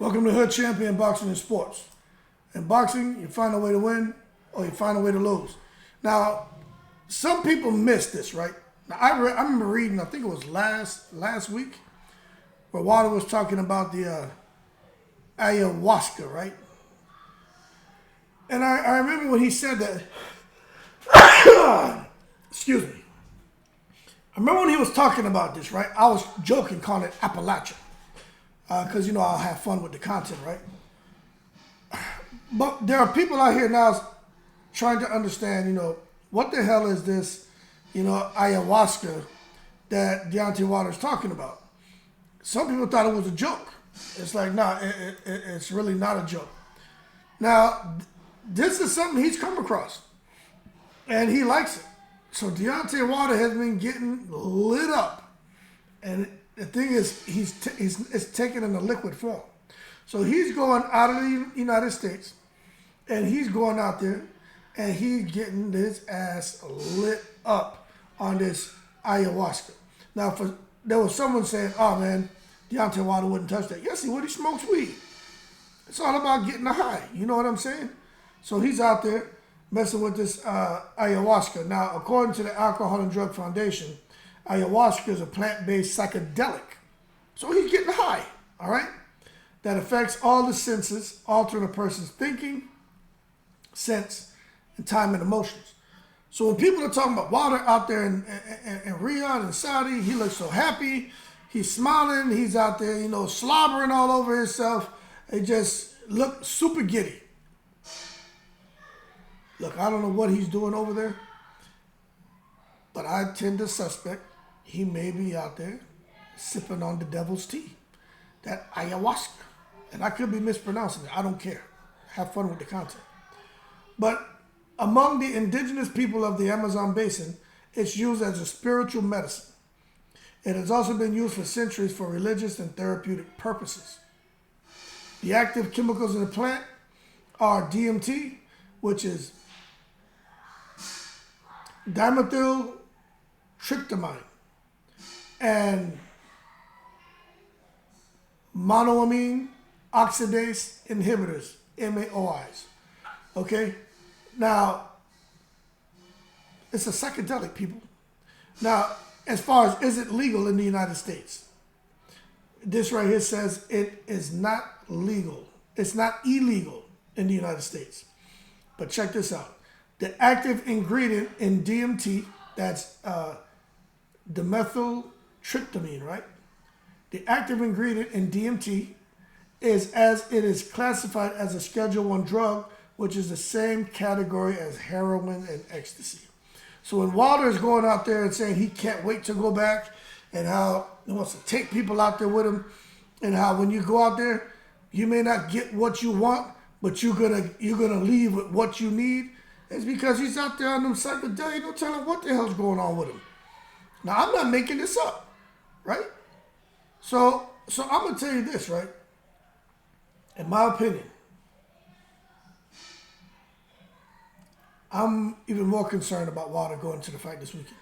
Welcome to Hood Champion Boxing and Sports. In boxing, you find a way to win or you find a way to lose. Now, some people miss this, right? Now, I remember reading, I think it was last week, where Wilder was talking about the ayahuasca, right? And I remember when he said that, excuse me. I remember when he was talking about this, right? I was joking, calling it Appalachia. Because, I'll have fun with the content, right? But there are people out here now trying to understand, what the hell is this, ayahuasca that Deontay Wilder is talking about. Some people thought it was a joke. It's like, nah, it's really not a joke. Now, this is something he's come across, and he likes it. So Deontay Wilder has been getting lit up, and the thing is, it's taken in a liquid form. So he's going out of the United States, and he's going out there, and he's getting his ass lit up on this ayahuasca. Now, there was someone saying, oh man, Deontay Wilder wouldn't touch that. Yes, he would. He smokes weed. It's all about getting a high. You know what I'm saying? So he's out there messing with this ayahuasca. Now, according to the Alcohol and Drug Foundation, ayahuasca is a plant-based psychedelic. So he's getting high, all right? That affects all the senses, altering a person's thinking, sense, and time and emotions. So when people are talking about Wilder out there in Riyadh and Saudi, he looks so happy. He's smiling. He's out there, slobbering all over himself. It just looks super giddy. Look, I don't know what he's doing over there, but I tend to suspect he may be out there sipping on the devil's tea, that ayahuasca. And I could be mispronouncing it. I don't care. Have fun with the content. But among the indigenous people of the Amazon basin, it's used as a spiritual medicine. It has also been used for centuries for religious and therapeutic purposes. The active chemicals in the plant are DMT, which is dimethyltryptamine, and monoamine oxidase inhibitors, MAOIs. Okay? Now, it's a psychedelic, people. Now, as far as is it legal in the United States? This right here says it is not legal. It's not illegal in the United States. But check this out. The active ingredient in DMT, that's dimethyltryptamine, right? The active ingredient in DMT is as it is classified as a Schedule I drug, which is the same category as heroin and ecstasy. So when Wilder is going out there and saying he can't wait to go back, and how he wants to take people out there with him, and how when you go out there, you may not get what you want, but you're gonna leave with what you need, it's because he's out there on them psychedelics. Don't tell him what the hell's going on with him. Now, I'm not making this up, right? So I'm gonna tell you this, right? In my opinion, I'm even more concerned about Wilder going to the fight this weekend.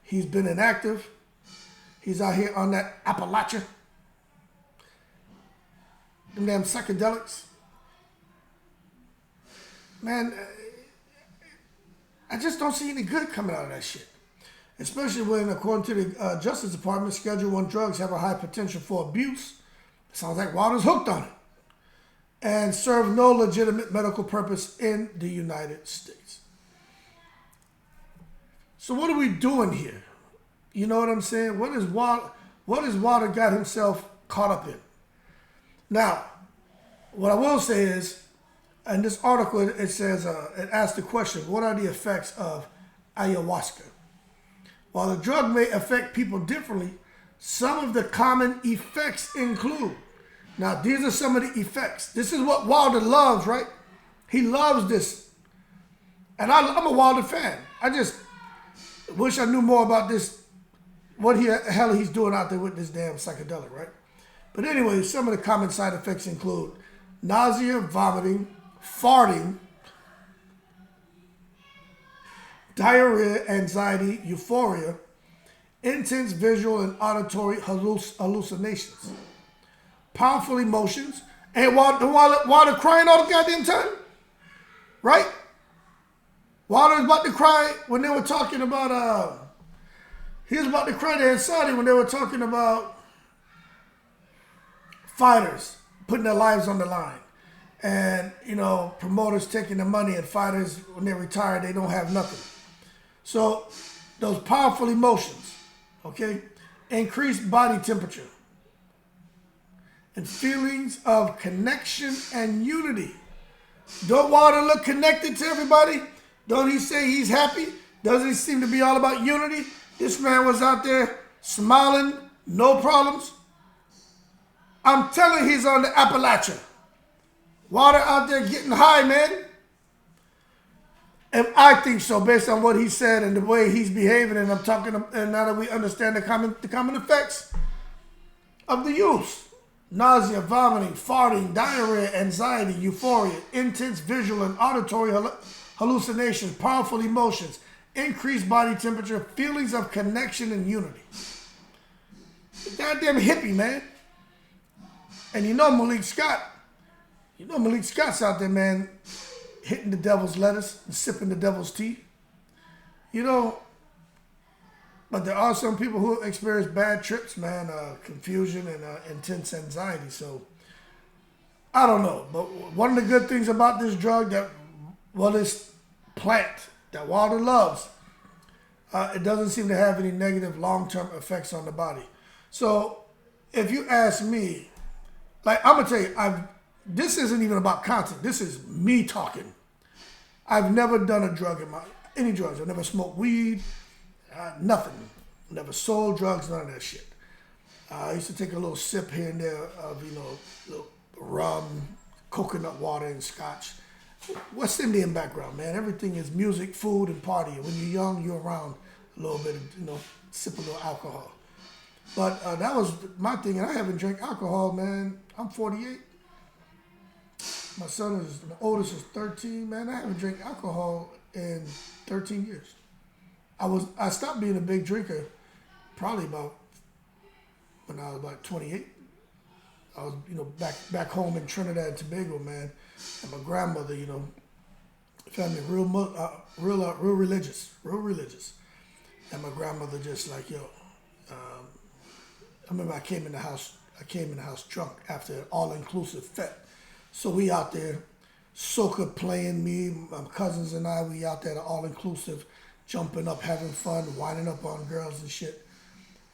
He's been inactive. He's out here on that Appalachia. Them damn psychedelics. Man, I just don't see any good coming out of that shit. Especially when, according to the Justice Department, Schedule I drugs have a high potential for abuse. It sounds like Wilder's hooked on it. And serve no legitimate medical purpose in the United States. So what are we doing here? You know what I'm saying? What has Wilder got himself caught up in? Now, what I will say is, in this article, it says, it asks the question, what are the effects of ayahuasca? While the drug may affect people differently, some of the common effects include. Now, these are some of the effects. This is what Wilder loves, right? He loves this. And I'm a Wilder fan. I just wish I knew more about this, what the hell he's doing out there with this damn psychedelic, right? But anyway, some of the common side effects include nausea, vomiting, farting, diarrhea, anxiety, euphoria, intense visual and auditory hallucinations, powerful emotions, Ain't Wilder crying all the goddamn time? Right? Wilder was about to cry when they were talking about, he was about to cry to Saudi when they were talking about fighters putting their lives on the line. And, you know, promoters taking the money, and fighters, when they retire, they don't have nothing. So those powerful emotions, okay, increased body temperature and feelings of connection and unity. Don't Wilder look connected to everybody? Don't he say he's happy? Doesn't he seem to be all about unity? This man was out there smiling, no problems. I'm telling you, he's on the Appalachia. Wilder out there getting high, man. And I think so, based on what he said and the way he's behaving, and I'm talking, and now that we understand the common effects of the use. Nausea, vomiting, farting, diarrhea, anxiety, euphoria, intense visual and auditory hallucinations, powerful emotions, increased body temperature, feelings of connection and unity. Goddamn hippie, man. And you know Malik Scott. You know Malik Scott's out there, man, hitting the devil's lettuce and sipping the devil's tea. You know, but there are some people who experience bad trips, man, confusion and intense anxiety. So, I don't know. But one of the good things about this drug, this plant that Wilder loves, it doesn't seem to have any negative long-term effects on the body. So, if you ask me, like, I'm going to tell you, this isn't even about content. This is me talking. I've never done a drug any drugs. I've never smoked weed, nothing. Never sold drugs, none of that shit. I used to take a little sip here and there of, little rum, coconut water, and scotch. West Indian background, man. Everything is music, food, and party. When you're young, you're around a little bit of, sip a little alcohol. But that was my thing, and I haven't drank alcohol, man. I'm 48. My oldest is 13, man. I haven't drank alcohol in 13 years. I stopped being a big drinker probably when I was about 28. I was, back home in Trinidad and Tobago, man. And my grandmother, family real religious. And my grandmother just like, I remember I came in the house drunk after an all-inclusive fete. So we out there, soca playing, me, my cousins and I, we out there at all-inclusive, jumping up, having fun, winding up on girls and shit.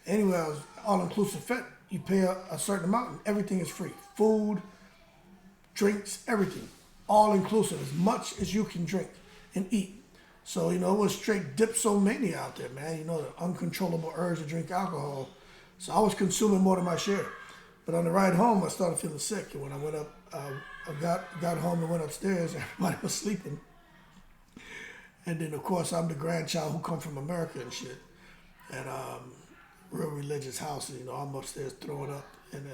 Anyway, I was all-inclusive fete. You pay a certain amount and everything is free. Food, drinks, everything. All-inclusive, as much as you can drink and eat. So, it was straight dipsomania out there, man. The uncontrollable urge to drink alcohol. So I was consuming more than my share. But on the ride home, I started feeling sick. And when I went up, I got home and went upstairs. Everybody was sleeping. And then, of course, I'm the grandchild who come from America and shit. And real religious house. I'm upstairs throwing up. And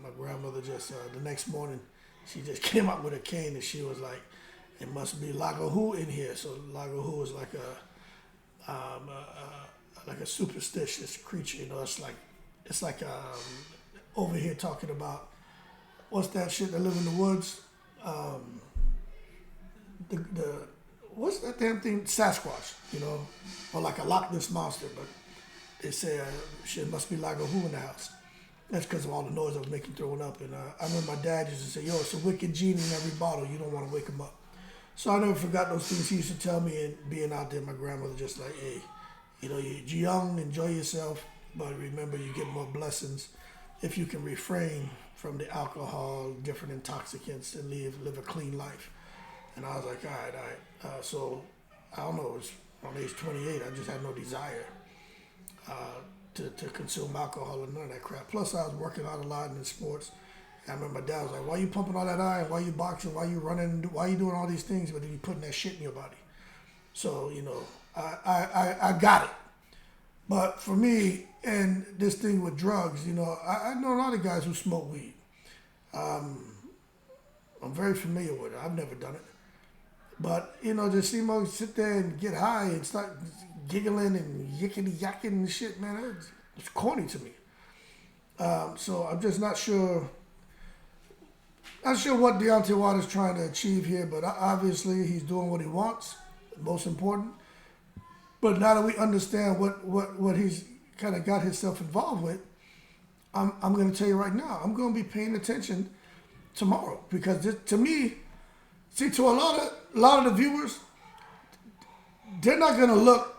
my grandmother just, the next morning, she just came out with a cane and she was like, it must be Lagahu in here. So Lagahu is like a superstitious creature. It's like over here talking about, what's that shit that live in the woods? What's that damn thing? Sasquatch, or like a Loch Ness monster. But they say shit must be like a who in the house. That's because of all the noise I was making throwing up. And I remember my dad used to say, it's a wicked genie in every bottle. You don't want to wake him up. So I never forgot those things he used to tell me. And being out there, my grandmother just like, hey, you're young, enjoy yourself. But remember, you get more blessings if you can refrain from the alcohol, different intoxicants, and live a clean life. And I was like, all right. So, I don't know, it was on age 28, I just had no desire to consume alcohol and none of that crap. Plus, I was working out a lot in sports. And I remember my dad was like, why you pumping all that iron? Why you boxing? Why you running? Why you doing all these things? But then you putting that shit in your body. So, I got it. But for me, and this thing with drugs, I know a lot of guys who smoke weed. I'm very familiar with it. I've never done it. But, just see them sit there and get high and start giggling and yickety-yakking and shit, man. It's corny to me. So I'm just not sure Not sure what Deontay Wilder's trying to achieve here, but obviously he's doing what he wants. Most important. But now that we understand what he's kind of got himself involved with, I'm going to tell you right now, I'm going to be paying attention tomorrow, because to me, see, to a lot of the viewers, they're not going to look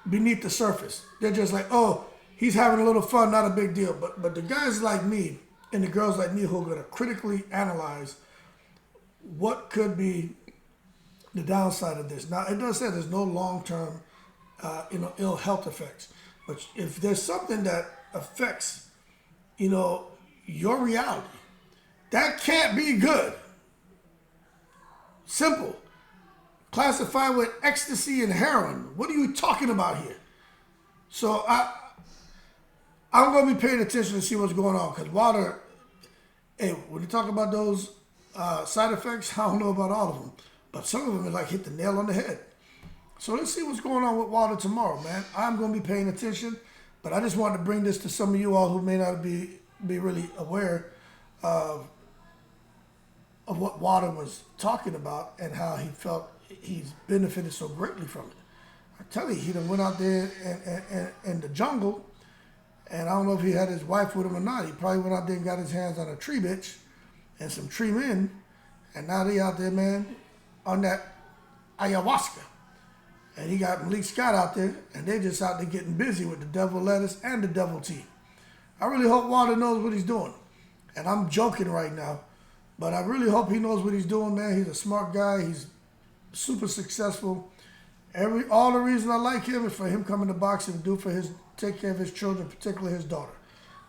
beneath the surface. They're just like, oh, he's having a little fun, not a big deal. But the guys like me and the girls like me who are going to critically analyze what could be the downside of this. Now, it does say there's no long-term, ill health effects. But if there's something that affects, your reality, that can't be good. Simple. Classified with ecstasy and heroin. What are you talking about here? So I'm going to be paying attention to see what's going on, because Wilder, hey, when you talk about those side effects, I don't know about all of them, but some of them are like hit the nail on the head. So let's see what's going on with Wilder tomorrow, man. I'm going to be paying attention, but I just wanted to bring this to some of you all who may not be really aware of what Wilder was talking about and how he felt he's benefited so greatly from it. I tell you, he done went out there in the jungle, and I don't know if he had his wife with him or not. He probably went out there and got his hands on a tree bitch and some tree men, and now they out there, man, on that ayahuasca. And he got Malik Scott out there, and they just out there getting busy with the devil lettuce and the devil tea. I really hope Wilder knows what he's doing. And I'm joking right now, but I really hope he knows what he's doing, man. He's a smart guy. He's super successful. All the reason I like him is for him coming to boxing to take care of his children, particularly his daughter.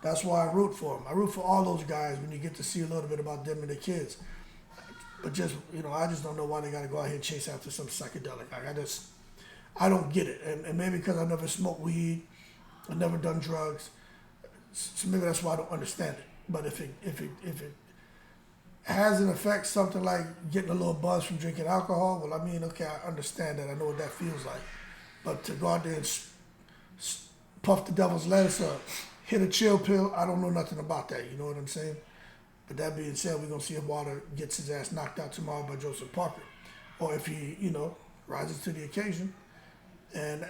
That's why I root for him. I root for all those guys when you get to see a little bit about them and their kids. But just, I just don't know why they got to go out here and chase after some psychedelic. I don't get it. And maybe because I never smoked weed, I've never done drugs, so maybe that's why I don't understand it. But if it has an effect, something like getting a little buzz from drinking alcohol, well, I mean, okay, I understand that. I know what that feels like. But to go out there and puff the devil's lettuce or hit a chill pill, I don't know nothing about that. You know what I'm saying? But that being said, we're going to see if Wilder gets his ass knocked out tomorrow by Joseph Parker. Or if he, rises to the occasion and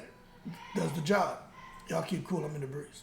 does the job. Y'all keep cool. I'm in the breeze.